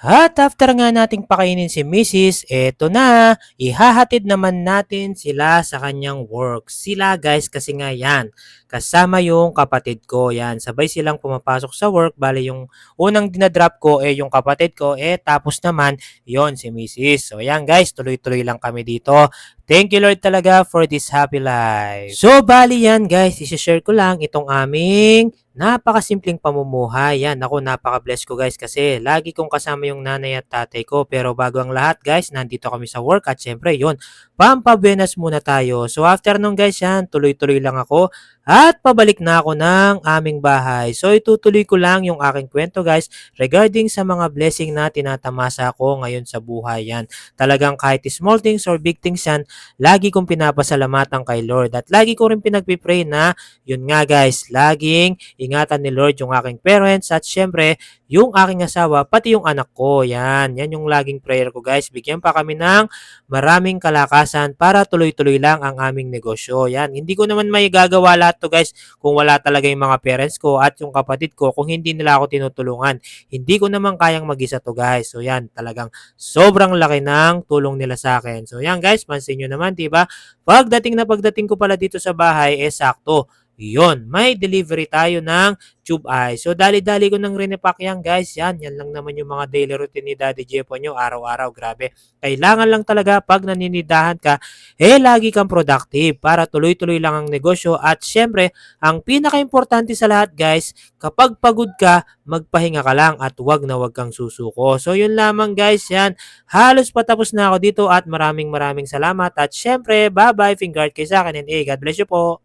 At after nga nating pakainin si Mrs., eto na, ihahatid naman natin sila sa kanyang work. Sila guys kasi nga yan, kasama yung kapatid ko yan. Sabay silang pumapasok sa work, bali yung unang dinadrop ko yung kapatid ko, tapos naman yon si Mrs. So yan guys, tuloy-tuloy lang kami dito. Thank you Lord talaga for this happy life. So bali yan guys, isi-share ko lang itong aming napakasimpleng pamumuhay. Yan, ako napaka-bless ko guys kasi lagi kong kasama yung nanay at tatay ko. Pero bago ang lahat guys, nandito kami sa work at syempre yun, pampabuenas muna tayo. So after nung guys yan, tuloy-tuloy lang ako at pabalik na ako ng aming bahay. So itutuloy ko lang yung aking kwento guys regarding sa mga blessing na tinatamasa ko ngayon sa buhay yan. Talagang kahit small things or big things yan, lagi kong pinapasalamatan kay Lord at lagi ko rin pinagpipray na yun nga guys, laging ingatan ni Lord yung aking parents at syempre yung aking asawa pati yung anak ko. Yan yung laging prayer ko guys. Bigyan pa kami ng maraming kalakasan para tuloy-tuloy lang ang aming negosyo. Yan, hindi ko naman may gagawa lahat to guys kung wala talaga yung mga parents ko at yung kapatid ko kung hindi nila ako tinutulungan. Hindi ko naman kayang mag-isa to guys. So yan, talagang sobrang laki ng tulong nila sa akin. So yan guys, pansin nyo naman, diba? Pagdating ko pala dito sa bahay, sakto. Yun, may delivery tayo ng tube ice. So, dali-dali ko nang rinipack yan, guys. Yan lang naman yung mga daily routine ni Daddy Jepo nyo, araw-araw. Grabe. Kailangan lang talaga pag naninidahan ka, lagi kang productive para tuloy-tuloy lang ang negosyo. At syempre, ang pinaka-importante sa lahat, guys, kapag pagod ka, magpahinga ka lang at wag na wag kang susuko. So, yun lamang, guys. Yan. Halos patapos na ako dito at maraming salamat. At syempre, bye-bye. Finger kay sa akin and God bless you po.